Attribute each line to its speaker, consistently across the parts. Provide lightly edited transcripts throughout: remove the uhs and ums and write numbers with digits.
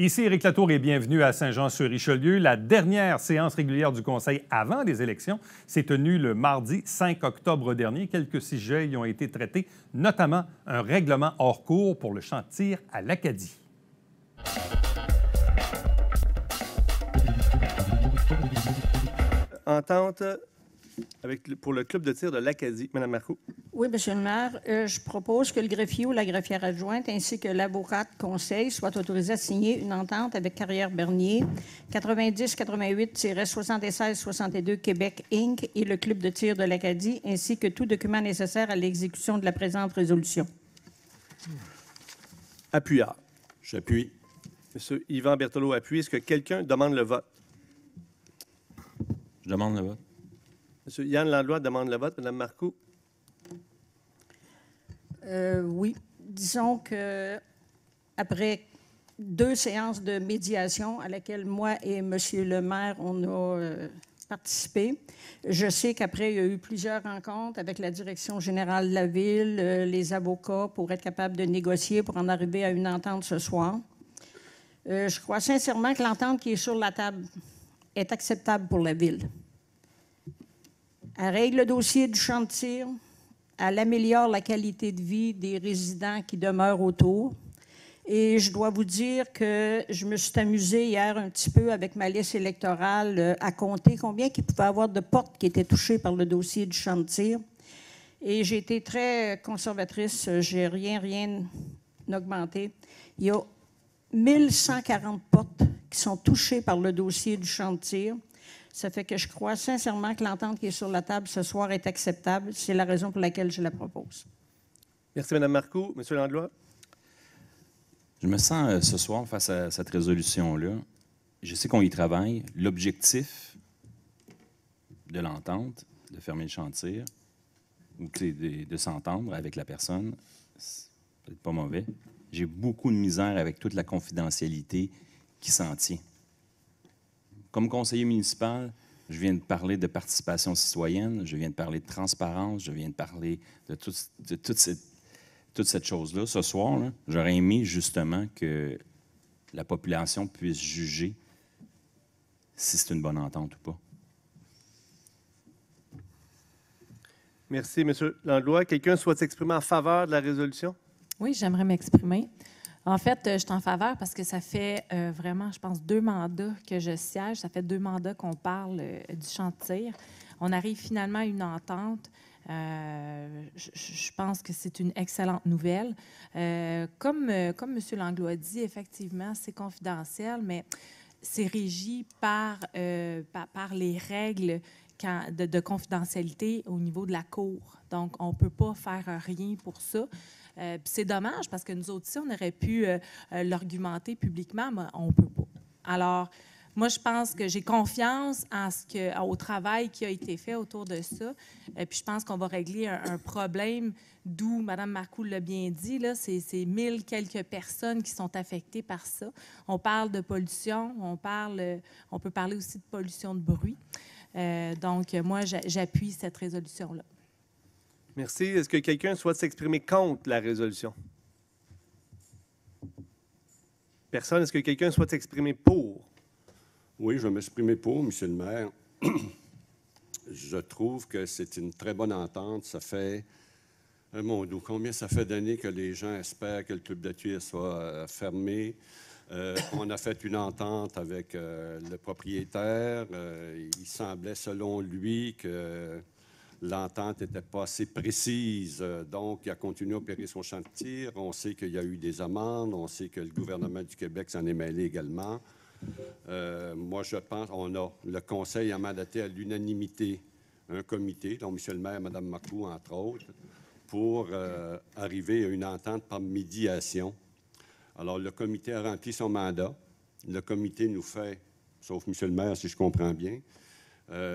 Speaker 1: Ici Éric Latour et bienvenue à Saint-Jean-sur-Richelieu. La dernière séance régulière du Conseil avant les élections s'est tenue le mardi 5 octobre dernier. Quelques sujets y ont été traités, notamment un règlement hors cours pour le champ de tir à l'Acadie.
Speaker 2: Entente pour le club de tir de l'Acadie. Mme Marcoux.
Speaker 3: Oui, M. le maire. Je propose que le greffier ou la greffière adjointe ainsi que l'avocat de conseil soient autorisés à signer une entente avec Carrière Bernier, 90-88-76-62 Québec Inc. et le club de tir de l'Acadie, ainsi que tout document nécessaire à l'exécution de la présente résolution.
Speaker 2: Appuyard.
Speaker 4: J'appuie.
Speaker 2: M. Yvan Berthelot appuie. Est-ce que quelqu'un demande le vote?
Speaker 4: Je demande le vote.
Speaker 2: M. Yann Landlois demande le vote. Mme Marcoux.
Speaker 3: Oui. Disons que après 2 séances de médiation à laquelle moi et M. le maire, on a participé, je sais qu'après, il y a eu plusieurs rencontres avec la direction générale de la Ville, les avocats, pour être capable de négocier, pour en arriver à une entente ce soir. Je crois sincèrement que l'entente qui est sur la table est acceptable pour la Ville. Elle règle le dossier du champ de tir, elle améliore la qualité de vie des résidents qui demeurent autour. Et je dois vous dire que je me suis amusée hier un petit peu avec ma liste électorale à compter combien il pouvait y avoir de portes qui étaient touchées par le dossier du champ de tir. Et j'ai été très conservatrice, j'ai rien augmenté. Il y a 1140 portes qui sont touchées par le dossier du champ de tir. Ça fait que je crois sincèrement que l'entente qui est sur la table ce soir est acceptable. C'est la raison pour laquelle je la propose.
Speaker 2: Merci, Mme Marcoux. M. Landlois.
Speaker 4: Je me sens ce soir face à cette résolution-là. Je sais qu'on y travaille. L'objectif de l'entente, de fermer le champ de tir, ou de s'entendre avec la personne, c'est peut-être pas mauvais. J'ai beaucoup de misère avec toute la confidentialité qui s'en tient. Comme conseiller municipal, je viens de parler de participation citoyenne, je viens de parler de transparence, je viens de parler de toute cette chose-là. Ce soir, là, j'aurais aimé justement que la population puisse juger si c'est une bonne entente ou pas.
Speaker 2: Merci, M. Landlois. Quelqu'un souhaite s'exprimer en faveur de la résolution?
Speaker 5: Oui, j'aimerais m'exprimer. En fait, je suis en faveur parce que ça fait vraiment, je pense, 2 mandats que je siège. Ça fait 2 mandats qu'on parle du champ de tir. On arrive finalement à une entente. Je pense que c'est une excellente nouvelle. Comme M. Langlois dit, effectivement, c'est confidentiel, mais c'est régi par les règles de confidentialité au niveau de la Cour. Donc, on ne peut pas faire rien pour ça. C'est dommage parce que nous autres, on aurait pu l'argumenter publiquement, mais on ne peut pas. Alors, moi, je pense que j'ai confiance au travail qui a été fait autour de ça. Puis je pense qu'on va régler un problème d'où, Mme Marcoux l'a bien dit, là, c'est 1000 quelques personnes qui sont affectées par ça. On parle de pollution, on peut parler aussi de pollution de bruit. Donc, moi, j'appuie cette résolution-là.
Speaker 2: Merci. Est-ce que quelqu'un souhaite s'exprimer contre la résolution? Personne. Est-ce que quelqu'un souhaite s'exprimer pour?
Speaker 6: Oui, je vais m'exprimer pour, M. le maire. Je trouve que c'est une très bonne entente. Ça fait, mon Dieu, combien ça fait d'années que les gens espèrent que le club de tir soit fermé. On a fait une entente avec le propriétaire. Il semblait, selon lui, que l'entente n'était pas assez précise, donc il a continué à opérer son champ de tir. On sait qu'il y a eu des amendes, on sait que le gouvernement du Québec s'en est mêlé également. Moi, je pense le Conseil a mandaté à l'unanimité un comité, dont M. le maire, Mme Marcoux, entre autres, pour arriver à une entente par médiation. Alors, le comité a rempli son mandat. Le comité nous fait, sauf M. le maire, si je comprends bien,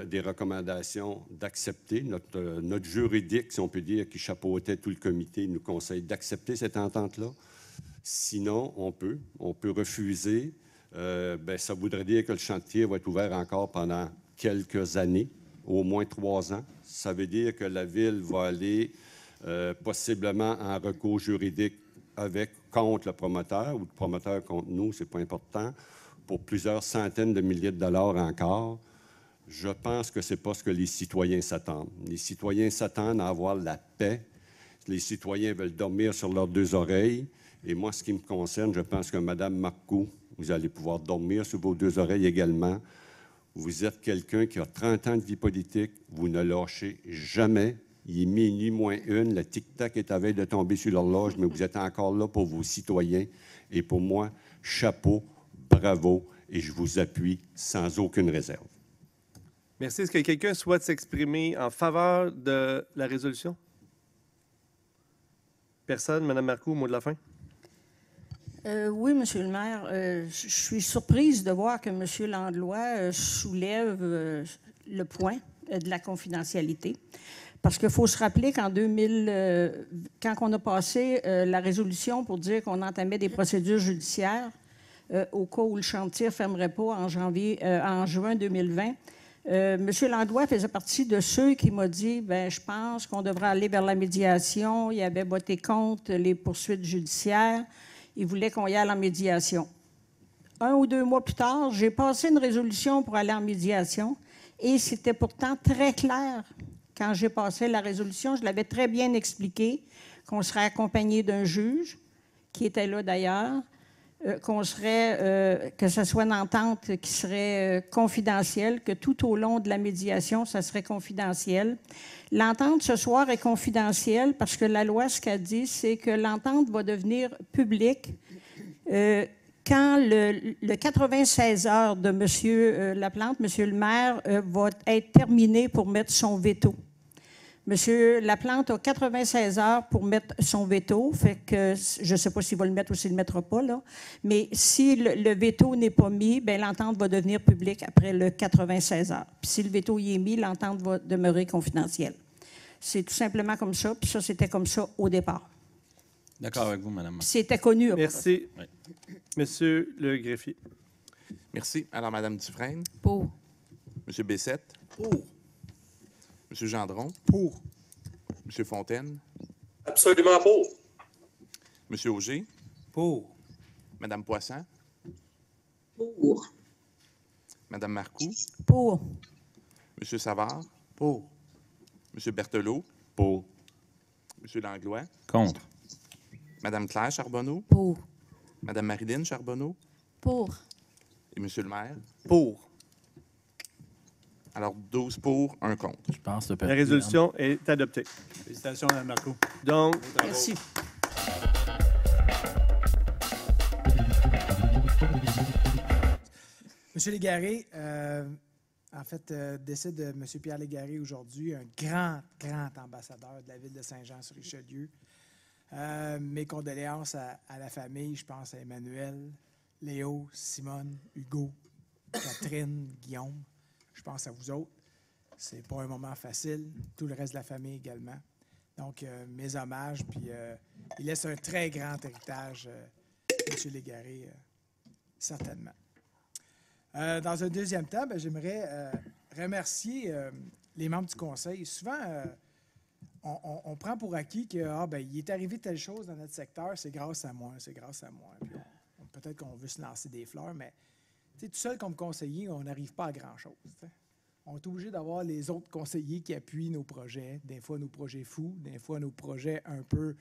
Speaker 6: des recommandations d'accepter. Notre juridique, si on peut dire, qui chapeautait tout le comité, nous conseille d'accepter cette entente-là. Sinon, on peut refuser. Ça voudrait dire que le champ de tir va être ouvert encore pendant quelques années, au moins 3 ans. Ça veut dire que la Ville va aller possiblement en recours juridique contre le promoteur ou le promoteur contre nous, c'est pas important, pour plusieurs centaines de milliers de dollars encore, je pense que c'est pas ce que les citoyens s'attendent. Les citoyens s'attendent à avoir la paix. Les citoyens veulent dormir sur leurs deux oreilles. Et moi, ce qui me concerne, je pense que Mme Marcoux, vous allez pouvoir dormir sur vos deux oreilles également. Vous êtes quelqu'un qui a 30 ans de vie politique. Vous ne lâchez jamais. Il est minuit moins une. Le tic-tac est à veille de tomber sur l'horloge, mais vous êtes encore là pour vos citoyens. Et pour moi, chapeau, bravo, et je vous appuie sans aucune réserve.
Speaker 2: Merci. Est-ce que quelqu'un souhaite s'exprimer en faveur de la résolution? Personne? Mme Marcoux, mot de la fin?
Speaker 3: Oui, Monsieur le maire, je suis surprise de voir que M. Landlois soulève le point de la confidentialité. Parce qu'il faut se rappeler qu'en 2000, quand on a passé la résolution pour dire qu'on entamait des procédures judiciaires au cas où le chantier ne fermerait pas en juin 2020, M. Landlois faisait partie de ceux qui m'ont dit bien, je pense qu'on devrait aller vers la médiation. Il avait voté contre les poursuites judiciaires. Il voulait qu'on y aille en médiation. 1 ou 2 mois plus tard, j'ai passé une résolution pour aller en médiation et c'était pourtant très clair. Quand j'ai passé la résolution, je l'avais très bien expliqué, qu'on serait accompagné d'un juge, qui était là d'ailleurs, que ce soit une entente qui serait confidentielle, que tout au long de la médiation, ça serait confidentiel. L'entente ce soir est confidentielle parce que la loi, ce qu'elle dit, c'est que l'entente va devenir publique quand le 96 heures de M. Laplante, M. le maire, va être terminé pour mettre son veto. M. Laplante a 96 heures pour mettre son veto, fait que je ne sais pas s'il va le mettre ou s'il ne le mettra pas, là. Mais si le veto n'est pas mis, bien, l'entente va devenir publique après le 96 heures. Puis si le veto y est mis, l'entente va demeurer confidentielle. C'est tout simplement comme ça, puis ça, c'était comme ça au départ.
Speaker 4: D'accord avec vous, Mme.
Speaker 3: C'était connu.
Speaker 2: Merci.
Speaker 4: Oui.
Speaker 2: Monsieur le greffier.
Speaker 7: Merci. Alors, Mme Dufresne?
Speaker 5: Pour.
Speaker 7: M. Bessette?
Speaker 8: Pour.
Speaker 7: M. Gendron?
Speaker 8: Pour.
Speaker 7: M. Fontaine?
Speaker 9: Absolument pour.
Speaker 7: M. Auger?
Speaker 8: Pour.
Speaker 7: Mme Poisson?
Speaker 9: Pour.
Speaker 7: Mme Marcoux?
Speaker 3: Pour.
Speaker 7: M. Savard?
Speaker 8: Pour.
Speaker 7: M. Berthelot?
Speaker 6: Pour.
Speaker 7: M. Langlois?
Speaker 4: Contre.
Speaker 7: Mme Claire Charbonneau?
Speaker 5: Pour.
Speaker 7: Mme Marilyn Charbonneau?
Speaker 5: Pour.
Speaker 7: Et M. le maire?
Speaker 2: Pour.
Speaker 7: Alors, 12 pour, 1 contre.
Speaker 8: Je pense que
Speaker 2: La résolution est adoptée.
Speaker 8: Félicitations, Mme Marcoux.
Speaker 2: Donc,
Speaker 3: Merci.
Speaker 10: Monsieur Légaré, décès de M. Pierre Légaré aujourd'hui, un grand ambassadeur de la ville de Saint-Jean-sur-Richelieu. Mes condoléances à la famille, je pense à Emmanuel, Léo, Simone, Hugo, Catherine, Guillaume. Je pense à vous autres. C'est pas un moment facile. Tout le reste de la famille également. Donc, mes hommages. Puis, il laisse un très grand héritage, M. Légaré, certainement. Dans un deuxième temps, j'aimerais remercier les membres du conseil. Souvent, on prend pour acquis qu'il est arrivé telle chose dans notre secteur, c'est grâce à moi, c'est grâce à moi. Puis peut-être qu'on veut se lancer des fleurs, mais tout seul comme conseiller, on n'arrive pas à grand-chose. T'sais. On est obligé d'avoir les autres conseillers qui appuient nos projets, des fois nos projets fous, des fois nos projets un peu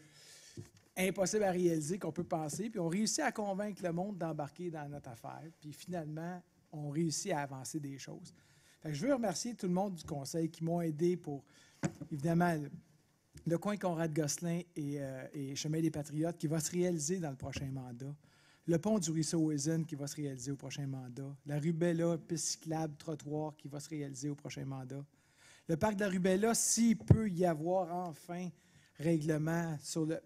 Speaker 10: impossibles à réaliser qu'on peut penser, puis on réussit à convaincre le monde d'embarquer dans notre affaire, puis finalement, on réussit à avancer des choses. Fait que je veux remercier tout le monde du conseil qui m'ont aidé pour, évidemment, le coin Conrad-Gosselin et Chemin des Patriotes qui va se réaliser dans le prochain mandat. Le pont du ruisseau Wizen qui va se réaliser au prochain mandat. La Rubella, piste cyclable, trottoir qui va se réaliser au prochain mandat. Le parc de la Rubella, s'il peut y avoir enfin règlement,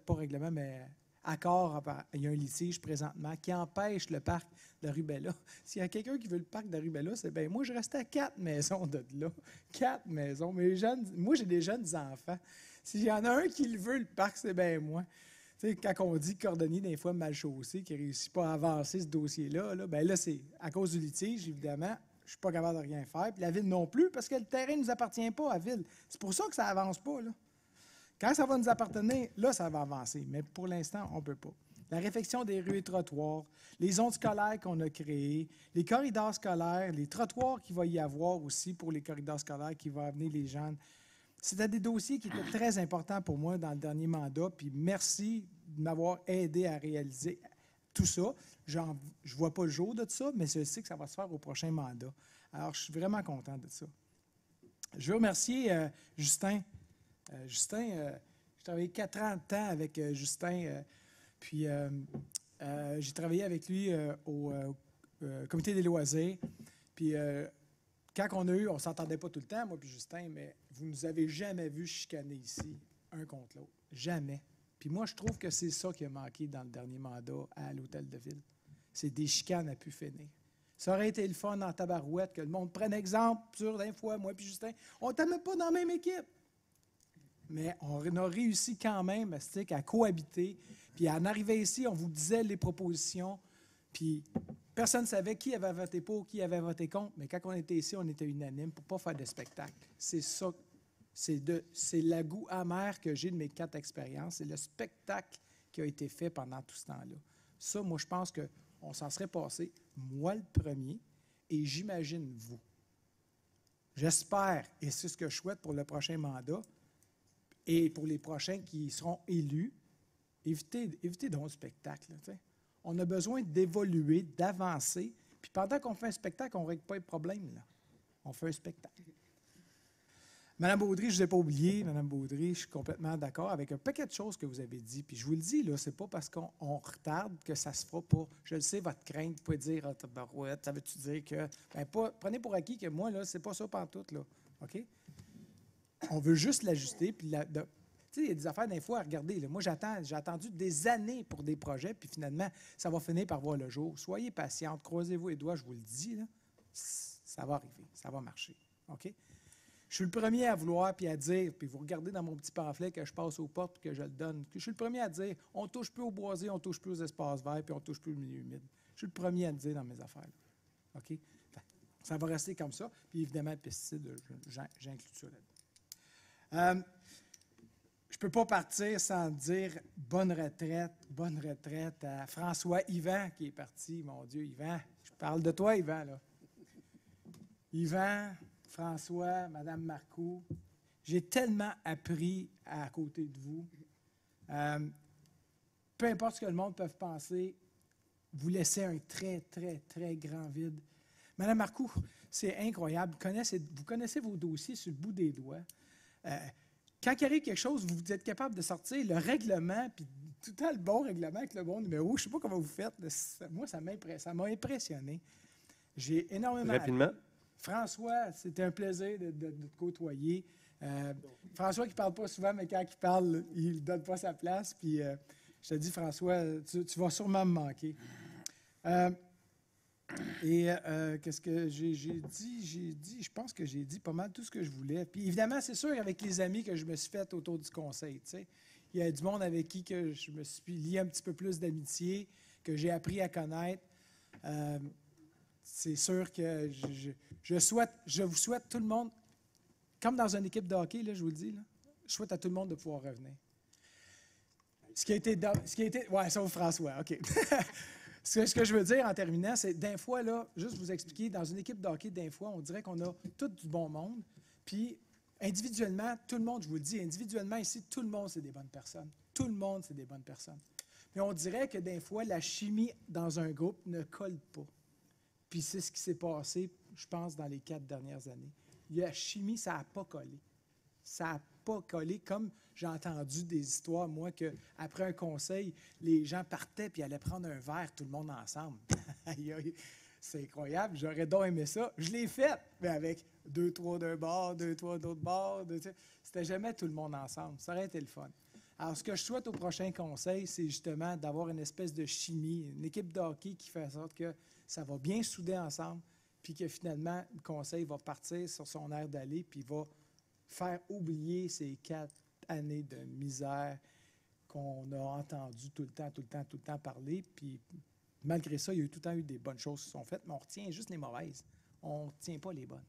Speaker 10: pas règlement, mais accord, il y a un litige présentement qui empêche le parc de la Rubella. S'il y a quelqu'un qui veut le parc de la Rubella, c'est bien moi, je reste à 4 maisons de là. 4 maisons. Mais moi, j'ai des jeunes enfants. S'il y en a un qui le veut, le parc, c'est bien moi. Tu sais, quand on dit cordonnier, des fois mal chaussé, qui ne réussit pas à avancer ce dossier-là, là, c'est à cause du litige, évidemment. Je ne suis pas capable de rien faire. Puis la ville non plus, parce que le terrain ne nous appartient pas à la ville. C'est pour ça que ça n'avance pas. Là. Quand ça va nous appartenir, là, ça va avancer. Mais pour l'instant, on ne peut pas. la réfection des rues et trottoirs, les zones scolaires qu'on a créées, les corridors scolaires, les trottoirs qu'il va y avoir aussi pour les corridors scolaires qui vont amener les jeunes. C'était des dossiers qui étaient très importants pour moi dans le dernier mandat, puis merci de m'avoir aidé à réaliser tout ça. Je ne vois pas le jour de ça, mais je sais que ça va se faire au prochain mandat. Alors, je suis vraiment content de ça. Je veux remercier Justin. J'ai travaillé 4 ans de temps avec Justin, puis j'ai travaillé avec lui au comité des loisirs. Puis quand on a eu, on ne s'entendait pas tout le temps, moi puis Justin, mais vous ne nous avez jamais vus chicaner ici, un contre l'autre. Jamais. Puis moi, je trouve que c'est ça qui a manqué dans le dernier mandat à l'Hôtel de Ville. C'est des chicanes à pu finir. Ça aurait été le fun en tabarouette que le monde prenne exemple sur d'un fois, moi puis Justin. On n'était même pas dans la même équipe. Mais on a réussi quand même à cohabiter. Puis à en arriver ici, on vous disait les propositions. Puis personne ne savait qui avait voté pour, qui avait voté contre. Mais quand on était ici, on était unanime pour ne pas faire de spectacle. C'est ça. C'est le goût amer que j'ai de mes 4 expériences. C'est le spectacle qui a été fait pendant tout ce temps-là. Ça, moi, je pense qu'on s'en serait passé, moi le premier, et j'imagine vous. J'espère, et c'est ce que je souhaite pour le prochain mandat, et pour les prochains qui seront élus, évitez donc le spectacle. T'sais. On a besoin d'évoluer, d'avancer, puis pendant qu'on fait un spectacle, on ne règle pas les problèmes. Là. On fait un spectacle. Mme Baudry, je ne vous ai pas oublié. Mme Baudry, je suis complètement d'accord avec un paquet de choses que vous avez dit. Puis je vous le dis, là, c'est pas parce qu'on retarde que ça ne se fera pas. Je le sais, votre crainte, vous pouvez dire, ah, tabarouette, ça veut-tu dire que... Ben, prenez pour acquis que moi, là, c'est pas ça pantoute, là. OK? On veut juste l'ajuster. Puis, tu sais, il y a des affaires, des fois, à regarder. Là. Moi, j'ai attendu des années pour des projets, puis finalement, ça va finir par voir le jour. Soyez patiente, croisez-vous les doigts, je vous le dis, là. Ça va arriver, ça va marcher. OK? Je suis le premier à vouloir puis à dire, puis vous regardez dans mon petit pamphlet que je passe aux portes et que je le donne, que je suis le premier à dire, on ne touche plus aux boisés, on ne touche plus aux espaces verts, puis on ne touche plus au milieu humide. Je suis le premier à le dire dans mes affaires. Là. OK? Ça va rester comme ça. Puis évidemment, le pesticide, j'inclus ça là-dedans. Je ne peux pas partir sans dire bonne retraite à François Yvan qui est parti. Mon Dieu, Yvan, je parle de toi, Yvan, là. Yvan, François, Mme Marcoux, j'ai tellement appris à côté de vous. Peu importe ce que le monde peut penser, vous laissez un très, très, très grand vide. Mme Marcoux, c'est incroyable. Vous connaissez vos dossiers sur le bout des doigts. Quand il arrive quelque chose, vous êtes capable de sortir le règlement, puis tout le temps le bon règlement avec le bon numéro. Je ne sais pas comment vous faites. Moi, ça m'a impressionné. J'ai énormément...
Speaker 2: Rapidement.
Speaker 10: François, c'était un plaisir de te côtoyer. François qui ne parle pas souvent, mais quand il parle, il ne donne pas sa place. Puis je te dis, François, tu vas sûrement me manquer. Qu'est-ce que j'ai dit? Je pense que j'ai dit pas mal tout ce que je voulais. Puis évidemment, c'est sûr, avec les amis que je me suis fait autour du conseil. Tu sais. Il y a du monde avec qui que je me suis lié un petit peu plus d'amitié, que j'ai appris à connaître. C'est sûr que je vous souhaite tout le monde, comme dans une équipe de hockey, là, je vous le dis, là, je souhaite à tout le monde de pouvoir revenir. Ce qui a été ouais, sauf François, OK. Ce que je veux dire en terminant, c'est d'un fois, là, juste vous expliquer, dans une équipe de hockey, d'un fois, on dirait qu'on a tout du bon monde, puis individuellement, tout le monde, je vous le dis, individuellement ici, tout le monde, c'est des bonnes personnes. Tout le monde, c'est des bonnes personnes. Mais on dirait que d'un fois, la chimie dans un groupe ne colle pas. Puis c'est ce qui s'est passé, je pense, dans les 4 dernières années. La chimie, ça n'a pas collé. Ça n'a pas collé, comme j'ai entendu des histoires, moi, qu'après un conseil, les gens partaient puis allaient prendre un verre, tout le monde ensemble. C'est incroyable, j'aurais donc aimé ça. Je l'ai fait, mais avec 2-3 d'un bord, 2-3 d'autre bord. C'était jamais tout le monde ensemble. Ça aurait été le fun. Alors, ce que je souhaite au prochain conseil, c'est justement d'avoir une espèce de chimie, une équipe de hockey qui fait en sorte que ça va bien souder ensemble, puis que finalement, le conseil va partir sur son air d'aller, puis va faire oublier ces 4 années de misère qu'on a entendu tout le temps parler. Puis malgré ça, il y a eu tout le temps eu des bonnes choses qui sont faites, mais on retient juste les mauvaises. On ne retient pas les bonnes.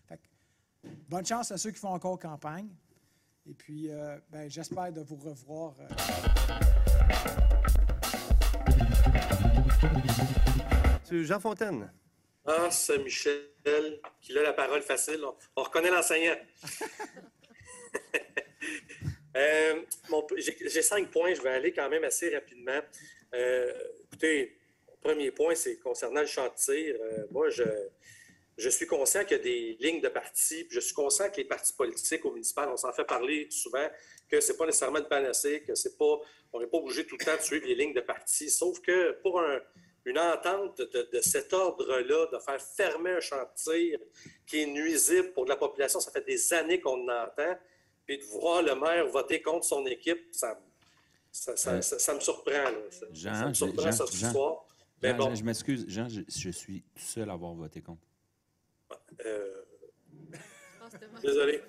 Speaker 10: Fait que, bonne chance à ceux qui font encore campagne. Et puis, j'espère de vous revoir.
Speaker 2: M. Jean Fontaine.
Speaker 9: Ah, c'est Michel qui a la parole facile. On reconnaît l'enseignant. J'ai 5 points. Je vais aller quand même assez rapidement. Écoutez, le premier point, c'est concernant le champ de tir. Moi, je suis conscient qu'il y a des lignes de partis. Puis je suis conscient que les partis politiques au municipal, on s'en fait parler souvent, que ce n'est pas nécessairement une panacée, que c'est pas, on n'est pas obligé tout le temps de suivre les lignes de partis. Sauf que pour une entente de cet ordre-là, de faire fermer un champ de tir qui est nuisible pour la population, ça fait des années qu'on en entend, puis de voir le maire voter contre son équipe, ça me surprend. Là. Ça me surprend ce soir. Mais bon.
Speaker 4: Je m'excuse, Jean, je suis tout seul à avoir voté contre.
Speaker 9: Désolé.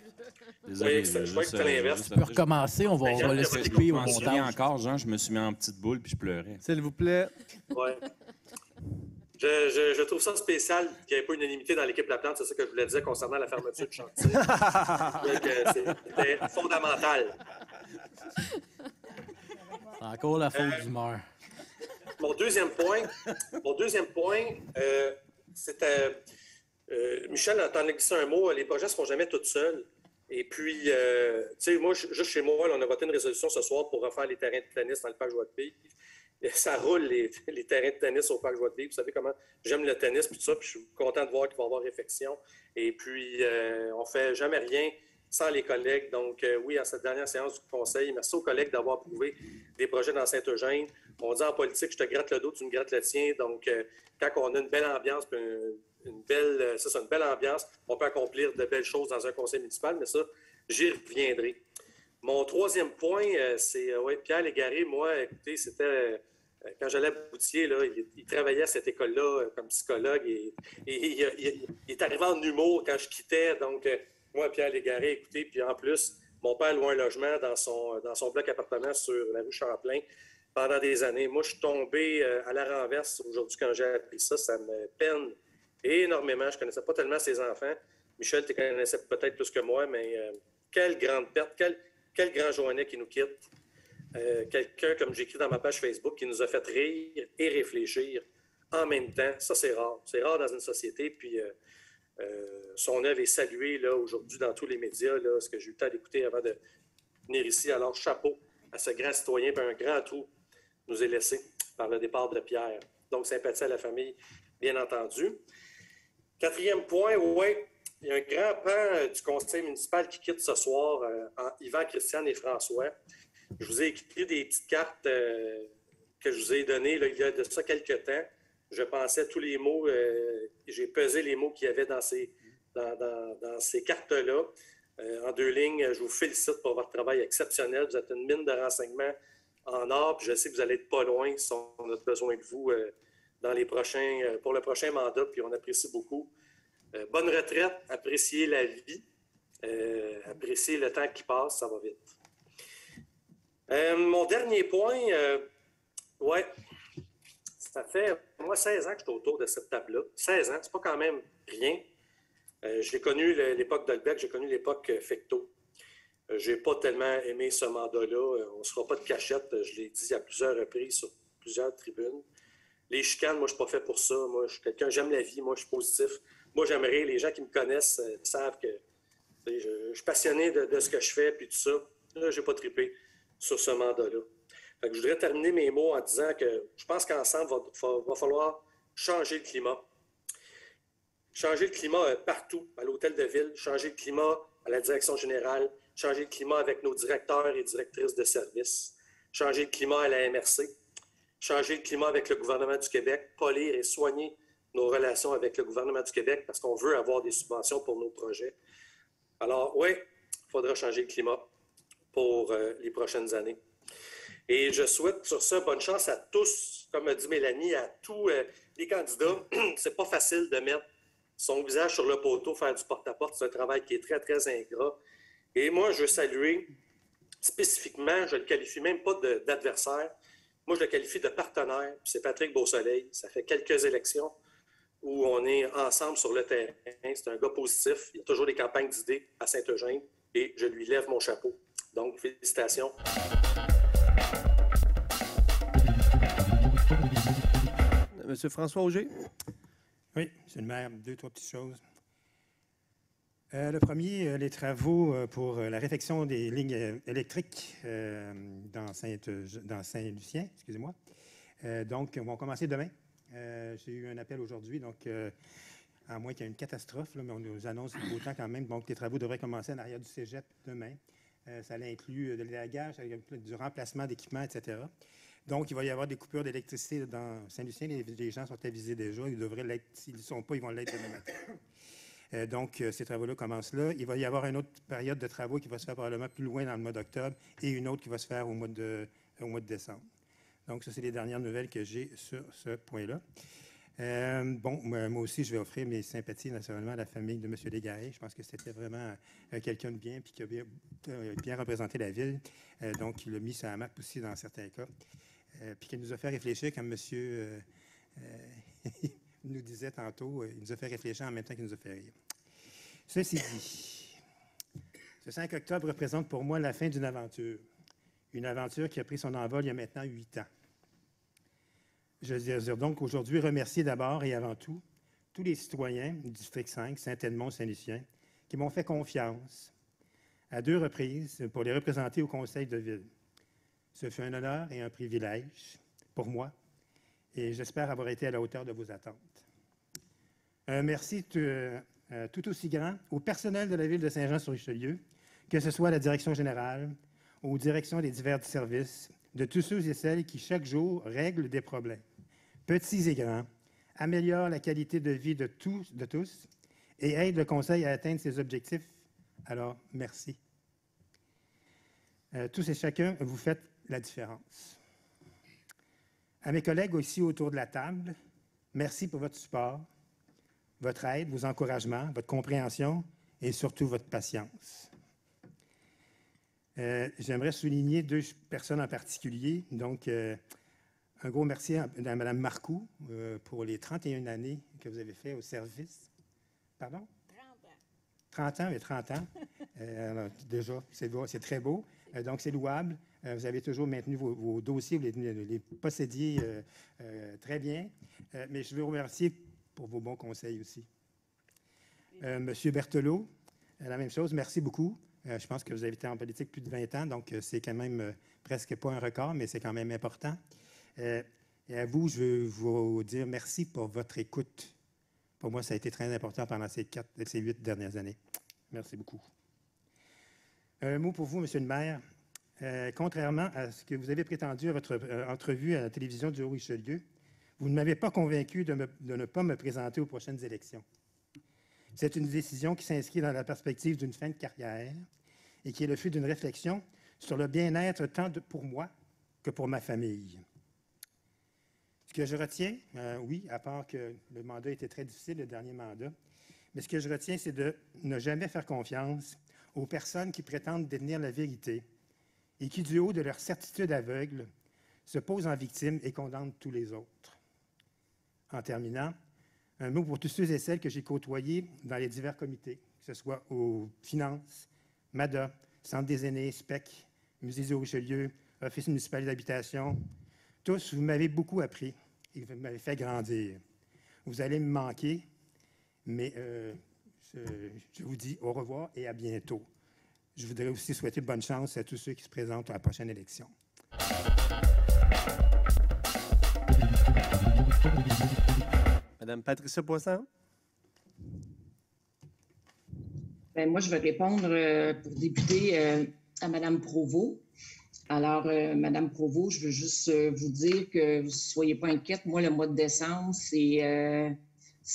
Speaker 4: Désolé,
Speaker 9: oui, je crois que c'est l'inverse.
Speaker 8: Tu peux recommencer, on va le skipper au
Speaker 4: montage. Je me souviens encore, Jean, je me suis mis en petite boule puis je pleurais.
Speaker 2: S'il vous plaît.
Speaker 9: Oui. Je trouve ça spécial qu'il n'y ait pas unanimité dans l'équipe La Plante. C'est ça que je voulais dire concernant la fermeture du chantier. C'était fondamental.
Speaker 8: C'est encore la faute du maire.
Speaker 9: Mon deuxième point, c'était... Michel t'en a glissé un mot, les projets ne se font jamais tout seuls. Et puis, tu sais, moi, juste chez moi, là, on a voté une résolution ce soir pour refaire les terrains de tennis dans le parc Joie-de-Pays. Ça roule, les terrains de tennis au parc Joie-de-Pays. Vous savez comment j'aime le tennis, puis tout ça, puis je suis content de voir qu'il va y avoir réflexion. Et puis, on ne fait jamais rien sans les collègues. Donc, oui, à cette dernière séance du Conseil, merci aux collègues d'avoir approuvé des projets dans Saint-Eugène. On dit en politique, je te gratte le dos, tu me grattes le tien. Donc, quand on a une belle ambiance, une belle ambiance, on peut accomplir de belles choses dans un conseil municipal, mais ça, j'y reviendrai. Mon troisième point, c'est Pierre Légaré. Moi, écoutez, c'était quand j'allais à Boutier, là, il travaillait à cette école-là comme psychologue et il est arrivé en humour quand je quittais. Donc, moi, Pierre Légaré, écoutez, puis en plus, mon père loue un logement dans son bloc appartement sur la rue Champlain pendant des années. Moi, je suis tombé à la renverse aujourd'hui quand j'ai appris ça. Ça me peine énormément. Je ne connaissais pas tellement ses enfants. Michel, tu connaissais peut-être plus que moi, mais quelle grande perte, quel grand Joannet qui nous quitte. Quelqu'un, comme j'écris dans ma page Facebook, qui nous a fait rire et réfléchir en même temps. Ça, c'est rare. C'est rare dans une société. Puis son œuvre est saluée là, aujourd'hui dans tous les médias, là, ce que j'ai eu le temps d'écouter avant de venir ici. Alors, chapeau à ce grand citoyen. Puis un grand trou nous est laissé par le départ de Pierre. Donc, sympathie à la famille, bien entendu. Quatrième point, oui, il y a un grand pan du conseil municipal qui quitte ce soir, Yvan, Christiane et François. Je vous ai écrit des petites cartes que je vous ai données là, il y a de ça quelques temps. Je pensais à tous les mots, j'ai pesé les mots qu'il y avait dans ces cartes-là. En 2 lignes, je vous félicite pour votre travail exceptionnel. Vous êtes une mine de renseignements en or, puis je sais que vous allez être pas loin si on a besoin de vous pour le prochain mandat, puis on apprécie beaucoup. Bonne retraite, appréciez la vie, appréciez le temps qui passe, ça va vite. Mon dernier point, ça fait, moi, 16 ans que je suis autour de cette table-là. 16 ans, c'est pas quand même rien. J'ai connu l'époque Dolbeck, j'ai connu l'époque Fecteau. J'ai pas tellement aimé ce mandat-là. On ne se fera pas de cachette, je l'ai dit à plusieurs reprises sur plusieurs tribunes. Les chicanes, moi, je ne suis pas fait pour ça. Moi, je suis quelqu'un, j'aime la vie, moi, je suis positif. Moi, j'aimerais, les gens qui me connaissent savent que je suis passionné de ce que je fais, puis tout ça. Là, je n'ai pas trippé sur ce mandat-là. Fait que je voudrais terminer mes mots en disant que je pense qu'ensemble, va falloir changer le climat. Changer le climat partout, à l'hôtel de ville, changer le climat à la direction générale, changer le climat avec nos directeurs et directrices de services, changer le climat à la MRC, changer le climat avec le gouvernement du Québec, polir et soigner nos relations avec le gouvernement du Québec parce qu'on veut avoir des subventions pour nos projets. Alors, oui, il faudra changer le climat pour les prochaines années. Et je souhaite sur ça bonne chance à tous, comme a dit Mélanie, à tous les candidats. C'est pas facile de mettre son visage sur le poteau, faire du porte-à-porte. C'est un travail qui est très, très ingrat. Et moi, je veux saluer spécifiquement, je ne le qualifie même pas d'adversaire, moi, je le qualifie de partenaire. C'est Patrick Beausoleil. Ça fait quelques élections où on est ensemble sur le terrain. C'est un gars positif. Il y a toujours des campagnes d'idées à Saint-Eugène et je lui lève mon chapeau. Donc, félicitations.
Speaker 2: M. François Auger.
Speaker 11: Oui, M. le maire, 2-3 petites choses. Le premier, les travaux pour la réfection des lignes électriques dans Saint-Lucien, excusez-moi. Donc, vont commencer demain. J'ai eu un appel aujourd'hui, donc à moins qu'il y ait une catastrophe, là, mais on nous annonce beau temps quand même. Donc, les travaux devraient commencer en arrière du cégep demain. Ça inclut de l'élagage, du remplacement d'équipements, etc. Donc, il va y avoir des coupures d'électricité dans Saint-Lucien. Les gens sont avisés déjà. Ils devraient l'être. S'ils ne le sont pas, ils vont l'être demain matin. Donc, ces travaux-là commencent là. Il va y avoir une autre période de travaux qui va se faire probablement plus loin dans le mois d'octobre et une autre qui va se faire au mois de décembre. Donc, ça, c'est les dernières nouvelles que j'ai sur ce point-là. Moi aussi, je vais offrir mes sympathies naturellement à la famille de M. Légaré. Je pense que c'était vraiment quelqu'un de bien et qui a bien représenté la ville. Donc, il l'a mis sur la map aussi dans certains cas. Puis qui nous a fait réfléchir, comme monsieur nous disait tantôt, il nous a fait réfléchir en même temps qu'il nous a fait rire. Ceci dit, ce 5 octobre représente pour moi la fin d'une aventure. Une aventure qui a pris son envol il y a maintenant 8 ans. Je désire donc aujourd'hui remercier d'abord et avant tout tous les citoyens du district 5, Saint-Edmond-Saint-Lucien, qui m'ont fait confiance à 2 reprises pour les représenter au conseil de ville. Ce fut un honneur et un privilège pour moi et j'espère avoir été à la hauteur de vos attentes. Un merci tout aussi grand au personnel de la ville de Saint-Jean-sur-Richelieu, que ce soit à la direction générale, aux directions des divers services, de tous ceux et celles qui, chaque jour, règlent des problèmes, petits et grands, améliorent la qualité de vie de tous et aident le Conseil à atteindre ses objectifs. Alors, merci. Tous et chacun, vous faites la différence. À mes collègues aussi autour de la table, merci pour votre support, votre aide, vos encouragements, votre compréhension et surtout votre patience. J'aimerais souligner 2 personnes en particulier. Donc, un gros merci à Mme Marcoux pour les 31 années que vous avez fait au service. Pardon? 30 ans, mais 30 ans. Alors, déjà, c'est très beau. Donc, c'est louable. Vous avez toujours maintenu vos dossiers, vous les possédiez très bien. Mais je veux vous remercier pour vos bons conseils aussi. Monsieur Berthelot, la même chose. Merci beaucoup. Je pense que vous avez été en politique plus de 20 ans, donc c'est quand même presque pas un record, mais c'est quand même important. Et à vous, je veux vous dire merci pour votre écoute. Pour moi, ça a été très important pendant ces 8 dernières années. Merci beaucoup. Un mot pour vous, Monsieur le maire. Contrairement à ce que vous avez prétendu à votre entrevue à la télévision du Haut-Richelieu, vous ne m'avez pas convaincu de ne pas me présenter aux prochaines élections. C'est une décision qui s'inscrit dans la perspective d'une fin de carrière et qui est le fruit d'une réflexion sur le bien-être tant pour moi que pour ma famille. Ce que je retiens, oui, à part que le mandat était très difficile, le dernier mandat, mais ce que je retiens, c'est de ne jamais faire confiance aux personnes qui prétendent détenir la vérité et qui, du haut de leur certitude aveugle, se posent en victime et condamnent tous les autres. En terminant, un mot pour tous ceux et celles que j'ai côtoyés dans les divers comités, que ce soit aux finances, MADA, Centre des aînés, SPEC, Musée du Haut-Richelieu, Office municipal d'habitation. Tous, vous m'avez beaucoup appris et vous m'avez fait grandir. Vous allez me manquer, mais je vous dis au revoir et à bientôt. Je voudrais aussi souhaiter bonne chance à tous ceux qui se présentent à la prochaine élection.
Speaker 2: Madame Patricia Poisson.
Speaker 12: Bien, moi, je vais répondre pour débuter à Mme Provost. Alors, Mme Provost, je veux juste vous dire que vous ne soyez pas inquiète. Moi, le mois de décembre, c'est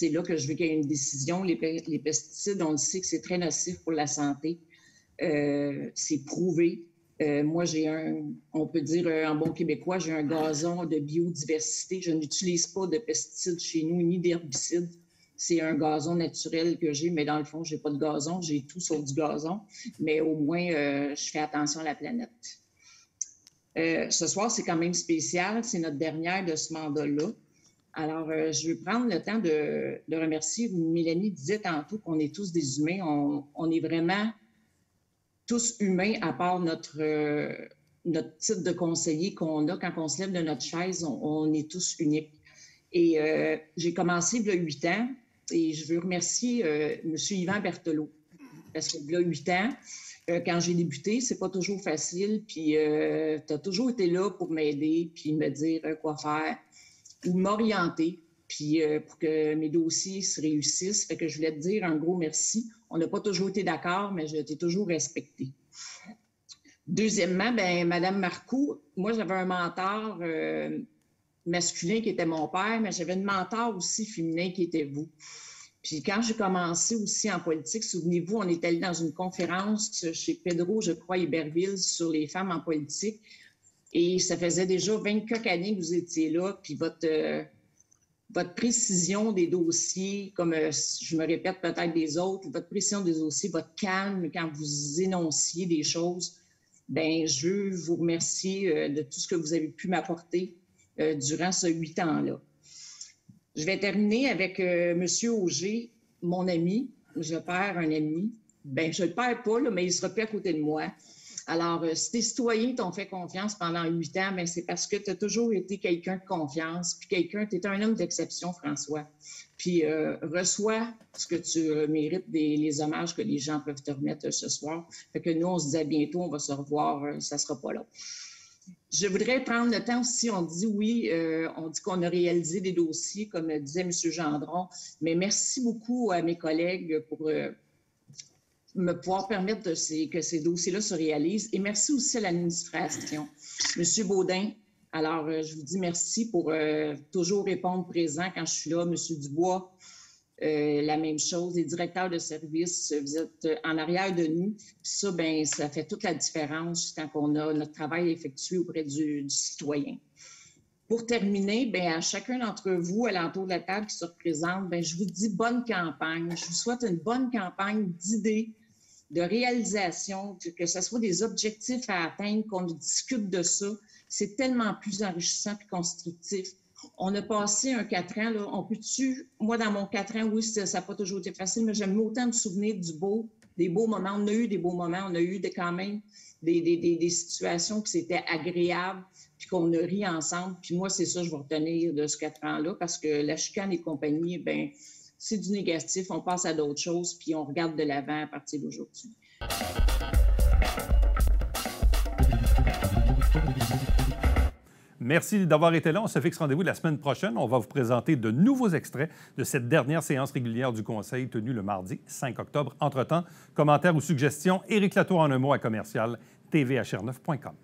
Speaker 12: là que je veux qu'il y ait une décision. Les pesticides, on le sait que c'est très nocif pour la santé. C'est prouvé. Moi, on peut dire en bon québécois, j'ai un gazon de biodiversité. Je n'utilise pas de pesticides chez nous, ni d'herbicides. C'est un gazon naturel que j'ai, mais dans le fond, je n'ai pas de gazon. J'ai tout sauf du gazon. Mais au moins, je fais attention à la planète. Ce soir, c'est quand même spécial. C'est notre dernière de ce mandat-là. Alors, je veux prendre le temps de remercier. Mélanie disait tantôt qu'on est tous des humains. On est vraiment tous humains, à part notre titre de conseiller qu'on a. Quand on se lève de notre chaise, on est tous uniques. Et j'ai commencé il y a 8 ans et je veux remercier M. Yvan Berthelot. Parce que il y a 8 ans, quand j'ai débuté, c'est pas toujours facile. Puis tu as toujours été là pour m'aider, puis me dire quoi faire ou m'orienter, puis pour que mes dossiers se réussissent. Fait que je voulais te dire un gros merci. On n'a pas toujours été d'accord, mais je t'ai toujours respecté. Deuxièmement, ben Mme Marcoux, moi, j'avais un mentor masculin qui était mon père, mais j'avais une mentor aussi féminin qui était vous. Puis quand j'ai commencé aussi en politique, souvenez-vous, on est allé dans une conférence chez Pedro, je crois, Héberville, sur les femmes en politique. Et ça faisait déjà 24 années que vous étiez là, puis votre précision des dossiers, comme je me répète peut-être des autres, votre précision des dossiers, votre calme quand vous énonciez des choses, bien, je veux vous remercier de tout ce que vous avez pu m'apporter durant ces 8 ans-là. Je vais terminer avec M. Auger, mon ami. Je perds un ami. Bien, je ne le perds pas, là, mais il sera plus à côté de moi. Alors, si tes citoyens t'ont fait confiance pendant 8 ans, bien, c'est parce que tu as toujours été quelqu'un de confiance, puis tu es un homme d'exception, François. Puis, reçois ce que tu mérites, les hommages que les gens peuvent te remettre ce soir. Fait que nous, on se dit à bientôt, on va se revoir, ça ne sera pas long. Je voudrais prendre le temps aussi, on dit oui, on dit qu'on a réalisé des dossiers, comme disait M. Gendron, mais merci beaucoup à mes collègues pour me pouvoir permettre que ces dossiers-là se réalisent. Et merci aussi à l'administration. M. Baudin, alors je vous dis merci pour toujours répondre présent quand je suis là. M. Dubois, la même chose. Les directeurs de service, vous êtes en arrière de nous. Puis ça, bien, ça fait toute la différence quand on a notre travail effectué auprès du citoyen. Pour terminer, bien, à chacun d'entre vous, à l'entour de la table qui se représente, bien, je vous dis bonne campagne. Je vous souhaite une bonne campagne d'idées, de réalisation, que ce soit des objectifs à atteindre, qu'on discute de ça. C'est tellement plus enrichissant et constructif. On a passé un 4 ans, là, on peut-tu... Moi, dans mon 4 ans, oui, ça n'a pas toujours été facile, mais j'aime autant me souvenir des beaux moments. On a eu des beaux moments, on a eu quand même des situations qui c'était agréables, puis qu'on a ri ensemble. Puis moi, c'est ça que je vais retenir de ce 4 ans-là, parce que la chicane et compagnie, bien, c'est du négatif, on passe à d'autres choses, puis on regarde de l'avant à partir d'aujourd'hui.
Speaker 1: Merci d'avoir été là. On se fixe rendez-vous la semaine prochaine. On va vous présenter de nouveaux extraits de cette dernière séance régulière du Conseil tenue le mardi 5 octobre. Entre-temps, commentaires ou suggestions, Éric Latour en un mot à commercial tvhr9.com.